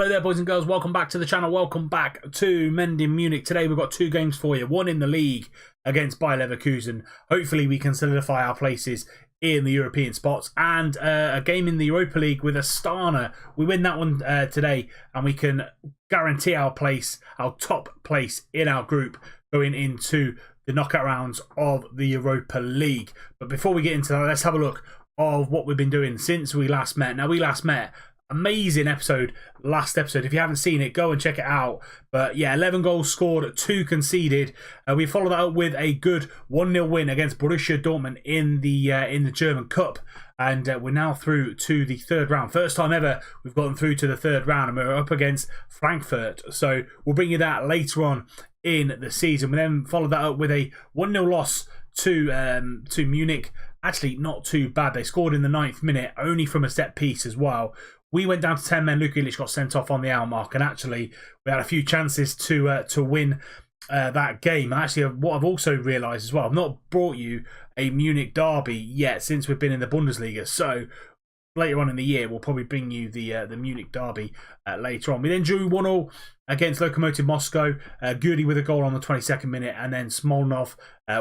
Hello there, boys and girls. Welcome back to the channel. Welcome back to Mending Munich. Today we've got two games for you. One in the league against Bayer Leverkusen. Hopefully we can solidify our places in the European spots. And a game in the Europa League with Astana. We win that one today and we can guarantee our place, our top place in our group going into the knockout rounds of the Europa League. But before we get into that, let's have a look of what we've been doing since we last met. Now, we last met. Amazing episode, last episode. If you haven't seen it, go and check it out. But yeah, 11 goals scored, 2 conceded. We followed that up with a good 1-0 win against Borussia Dortmund in the German Cup. And we're now through to the third round. First time ever we've gotten through to the third round, and we're up against Frankfurt. So we'll bring you that later on in the season. We then followed that up with a 1-0 loss to Munich. Actually, not too bad. They scored in the 9th minute, only from a set piece as well. We went down to 10 men. Luka Ilic got sent off on the hour mark, and actually we had a few chances to win that game. And actually, what I've also realised as well, I've not brought you a Munich derby yet since we've been in the Bundesliga. So later on in the year, we'll probably bring you the Munich derby later on. We then drew 1-1 against Lokomotiv Moscow. Guri with a goal on the 22nd minute, and then Smolnov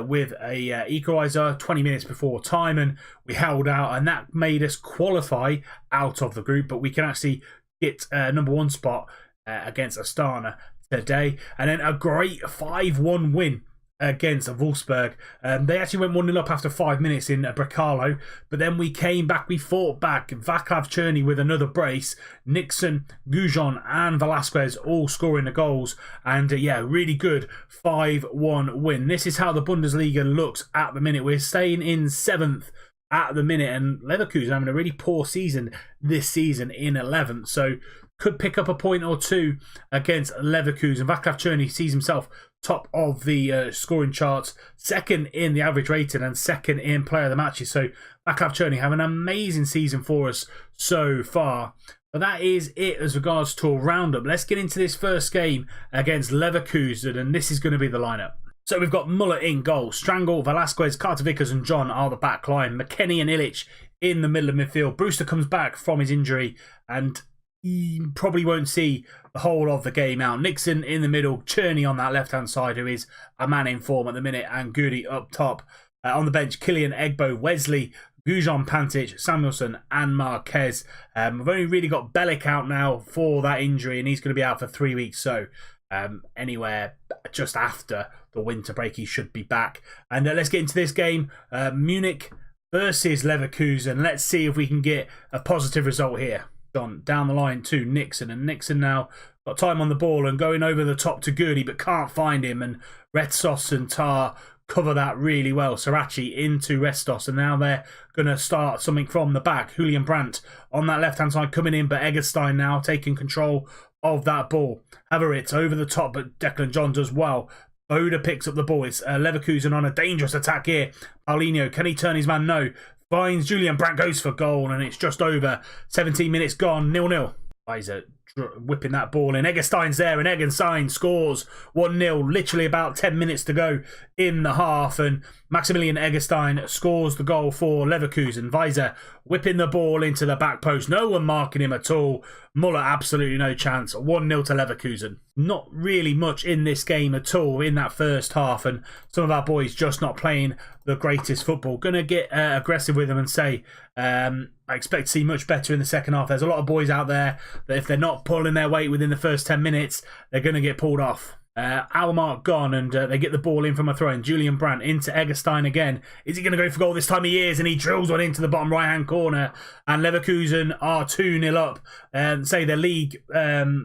with a equaliser 20 minutes before time, and we held out, and that made us qualify out of the group. But we can actually get number 1 spot against Astana today, and then a great 5-1 win against Wolfsburg. They actually went 1-0 up after 5 minutes in Brecalo, but then we came back, we fought back. Vaclav Cherny with another brace, Nixon, Gujon and Velasquez all scoring the goals, and yeah, really good 5-1 win. This is how the Bundesliga looks at the minute. We're staying in 7th at the minute, and Leverkusen having a really poor season this season in 11th, so could pick up a point or two against Leverkusen. Vaclav Cherny sees himself top of the scoring charts, 2nd in the average rating and 2nd in player of the matches. So Vaclav Cherny have an amazing season for us so far. But that is it as regards to a roundup. Let's get into this first game against Leverkusen, and this is going to be the lineup. So we've got Muller in goal. Strangle, Velasquez, Carter Vickers and John are the back line. McKennie and Ilic in the middle of midfield. Brewster comes back from his injury and you probably won't see the whole of the game out. Nixon in the middle, Cherny on that left-hand side, who is a man in form at the minute, and Guri up top. On the bench, Kylian, Egbo, Wesley, Gujon, Pantic, Samuelson and Marquez. We've only really got Bellic out now for that injury, and he's going to be out for 3 weeks. So anywhere just after the winter break, he should be back. And let's get into this game. Munich versus Leverkusen. Let's see if we can get a positive result here. Down the line to Nixon, and Nixon now got time on the ball and going over the top to Guri, but can't find him, and Retsos and Tar cover that really well. Sarachi into Restos, and now they're going to start something from the back. Julian Brandt on that left-hand side coming in, but Eggestein now taking control of that ball. Havertz over the top, but Declan John does well. Boda picks up the ball. It's Leverkusen on a dangerous attack here. Paulinho, can he turn his man? No. Finds Julian Brandt, goes for goal, and it's just over. 17 minutes gone, 0-0. Weiser whipping that ball in. Eggestein's there, and Eggestein scores 1-0. Literally about 10 minutes to go in the half, and Maximilian Eggestein scores the goal for Leverkusen. Weiser whipping the ball into the back post. No one marking him at all. Muller, absolutely no chance. 1-0 to Leverkusen. Not really much in this game at all in that first half, and some of our boys just not playing the greatest football. Going to get aggressive with them and say I expect to see much better in the second half. There's a lot of boys out there that if they're not pulling their weight within the first 10 minutes, they're going to get pulled off. Hour mark gone, and they get the ball in from a throw-in. Julian Brandt into Eggestein again. Is he going to go for goal this time? He is, and he drills one into the bottom right-hand corner. And Leverkusen are 2-0 up. Say their league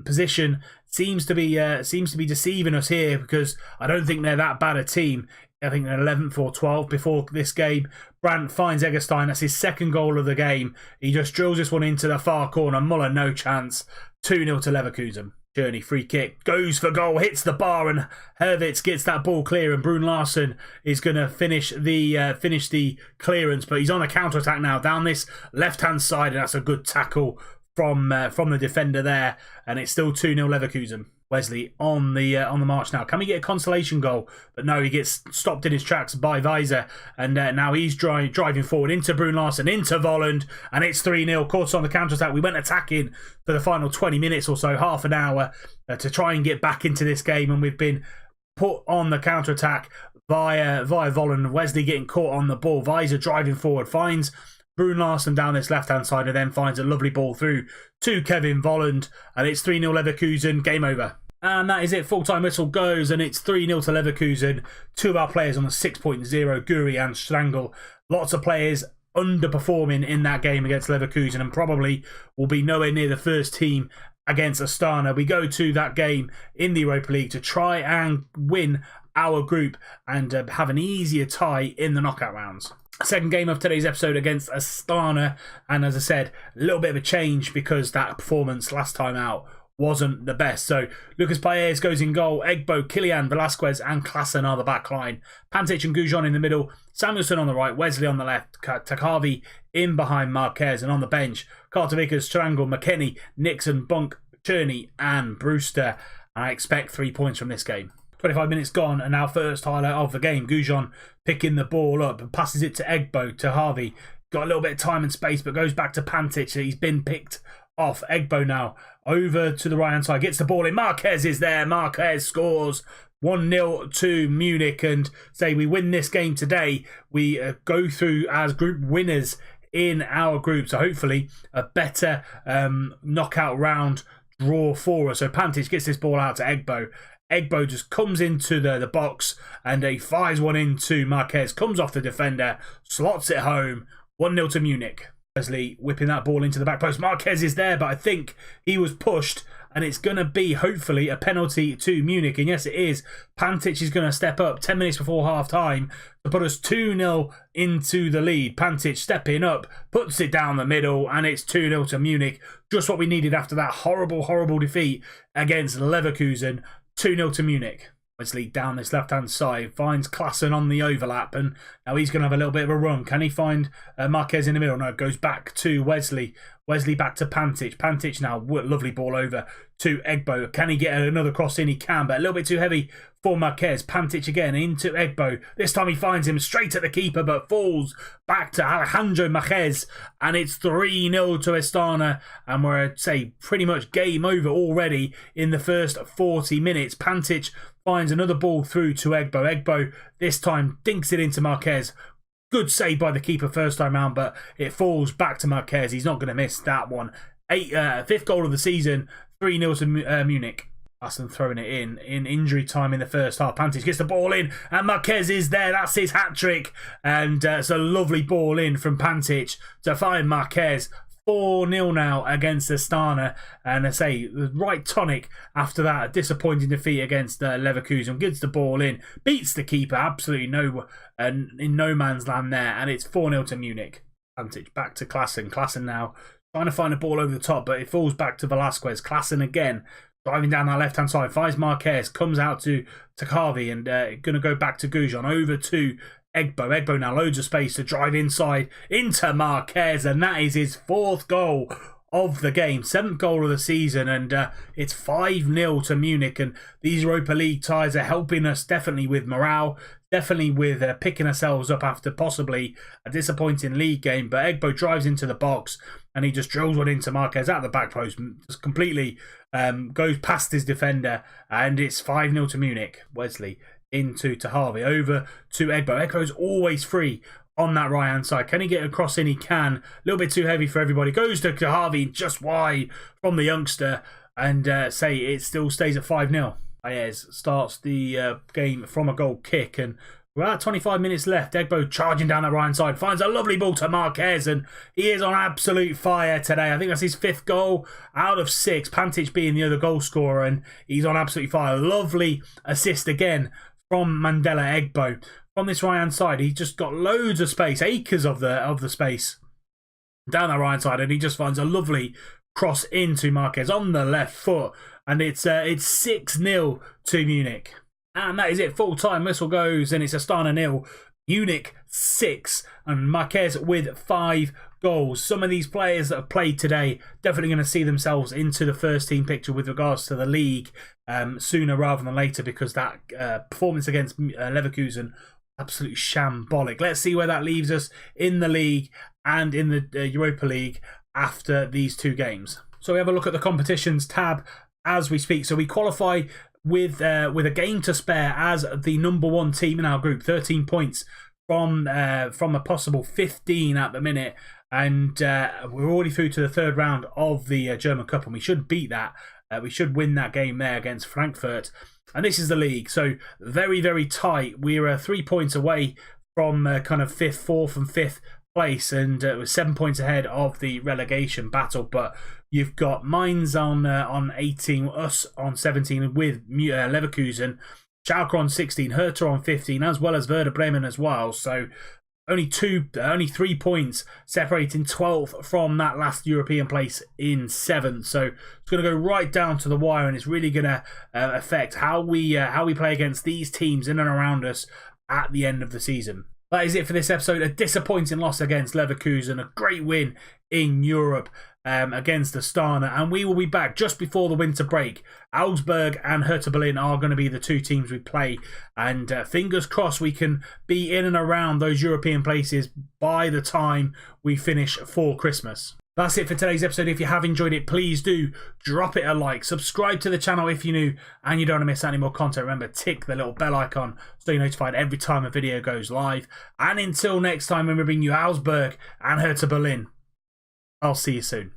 position seems to be deceiving us here, because I don't think they're that bad a team. I think they're 11th or 12th before this game. Brandt finds Eggestein. That's his 2nd goal of the game. He just drills this one into the far corner. Muller, no chance. 2-0 to Leverkusen. Journey free kick, goes for goal, hits the bar, and Herwitz gets that ball clear, and Brun Larsen is going to finish the clearance, but he's on a counter attack now down this left hand side, and that's a good tackle from the defender there, and it's still 2-0 Leverkusen. Wesley on the march now. Can we get a consolation goal? But no, he gets stopped in his tracks by Weiser, and now he's driving forward into Brun Larsen, into Volland, and it's 3-0. Caught on the counter-attack. We went attacking for the final 20 minutes or so, half an hour, to try and get back into this game, and we've been put on the counter-attack via Volland. Wesley getting caught on the ball. Weiser driving forward, finds Brun Larsen down this left-hand side, and then finds a lovely ball through to Kevin Volland, and it's 3-0 Leverkusen, game over. And that is it, full-time whistle goes, and it's 3-0 to Leverkusen. Two of our players on the 6.0, Guri and Strangl. Lots of players underperforming in that game against Leverkusen, and probably will be nowhere near the first team against Astana. We go to that game in the Europa League to try and win our group and have an easier tie in the knockout rounds. Second game of today's episode against Astana, and as I said, a little bit of a change because that performance last time out wasn't the best. So Lucas Paez goes in goal, Egbo, Kilian, Velasquez and Klaassen are the back line. Pantic and Goujon in the middle, Samuelson on the right, Wesley on the left, Takavi in behind Marquez, and on the bench, Carter Vickers, Strangl, McKennie, Nixon, Bunk, Cherney and Brewster. And I expect 3 points from this game. 25 minutes gone, and our first highlight of the game. Goujon picking the ball up and passes it to Egbo, to Harvey. Got a little bit of time and space, but goes back to Pantic. He's been picked off. Egbo now over to the right hand side, gets the ball in. Marquez is there. Marquez scores 1-0 to Munich, and say we win this game today, we go through as group winners in our group. So hopefully a better knockout round draw for us. So Pantic gets this ball out to Egbo. Egbo just comes into the box and he fires one into Marquez, comes off the defender, slots it home. 1-0 to Munich. Wesley whipping that ball into the back post. Marquez is there, but I think he was pushed, and it's going to be, hopefully, a penalty to Munich. And yes, it is. Pantic is going to step up 10 minutes before half-time to put us 2-0 into the lead. Pantic stepping up, puts it down the middle, and it's 2-0 to Munich. Just what we needed after that horrible, horrible defeat against Leverkusen. 2-0 to Munich. Wesley down this left-hand side, finds Klaassen on the overlap, and now he's going to have a little bit of a run. Can he find Marquez in the middle? No, it goes back to Wesley. Wesley back to Pantic. Pantic now, lovely ball over to Egbo. Can he get another cross in? He can, but a little bit too heavy for Marquez. Pantic again into Egbo. This time he finds him straight at the keeper, but falls back to Alejandro Marquez, and it's 3-0 to Astana, and we're, say, pretty much game over already in the first 40 minutes. Pantic finds another ball through to Egbo. Egbo this time dinks it into Marquez. Good save by the keeper first time round, but it falls back to Marquez. He's not going to miss that one. Fifth goal of the season, 3-0 to Munich. Klaassen throwing it in injury time in the first half. Pantic gets the ball in, and Marquez is there. That's his hat-trick. And it's a lovely ball in from Pantic to find Marquez. 4-0 now against Astana, and I say the right tonic after that disappointing defeat against Leverkusen. Gets the ball in, beats the keeper, absolutely in no man's land there, and it's 4-0 to Munich. Pantic back to Klaassen. Klaassen now trying to find a ball over the top, but it falls back to Velasquez. Klaassen again driving down that left hand side, finds Marquez, comes out to Takavi, and going to go back to Goujon, over to Egbo. Egbo now loads of space to drive inside into Marquez, and that is his fourth goal of the game, seventh goal of the season, and it's 5-0 to Munich. And these Europa League ties are helping us definitely with morale, definitely with picking ourselves up after possibly a disappointing league game. But Egbo drives into the box and he just drills one into Marquez at the back post, just completely goes past his defender, and it's 5-0 to Munich. Wesley into Harvey, over to Egbo. Egbo's always free on that right hand side. Can he get across in? He can. A little bit too heavy for everybody. Goes to Harvey, just wide from the youngster, and say it still stays at 5-0. Paez starts the game from a goal kick, and we're at 25 minutes left. Egbo charging down the right hand side, finds a lovely ball to Marquez, and he is on absolute fire today. I think that's his fifth goal out of 6. Pantic being the other goal scorer, and he's on absolute fire. Lovely assist again from Mandela Egbo. From this right hand side, he's just got loads of space, acres of the space down the right hand side, and he just finds a lovely cross into Marquez on the left foot, and it's 6-0 to Munich. And that is it. Full time whistle goes, and it's Astana 0, Munich 6, and Marquez with 5 goals. Some of these players that have played today definitely going to see themselves into the first team picture with regards to the league sooner rather than later, because that performance against Leverkusen, absolutely shambolic. Let's see where that leaves us in the league and in the Europa League after these 2 games. So we have a look at the competitions tab as we speak. So we qualify with a game to spare as the number 1 team in our group, 13 points from a possible 15 at the minute, and we're already through to the 3rd round of the German Cup, and we should beat that. We should win that game there against Frankfurt. And this is the league, so very, very tight. We're 3 points away from kind of 5th, 4th and 5th place, and we're 7 points ahead of the relegation battle. But you've got Mainz on 18, us on 17 with Leverkusen, Schalke on 16, Hertha on 15, as well as Werder Bremen as well. So only 3 points separating 12th from that last European place in 7th. So it's going to go right down to the wire, and it's really going to affect how we play against these teams in and around us at the end of the season. That is it for this episode. A disappointing loss against Leverkusen, a great win in Europe against Astana, and we will be back just before the winter break. Augsburg and Hertha Berlin are going to be the 2 teams we play, and fingers crossed we can be in and around those European places by the time we finish for Christmas. That's it for today's episode. If you have enjoyed it, please do drop it a like. Subscribe to the channel if you're new and you don't want to miss any more content. Remember, tick the little bell icon so you're notified every time a video goes live. And until next time, when we bring you Augsburg and Hertha Berlin, I'll see you soon.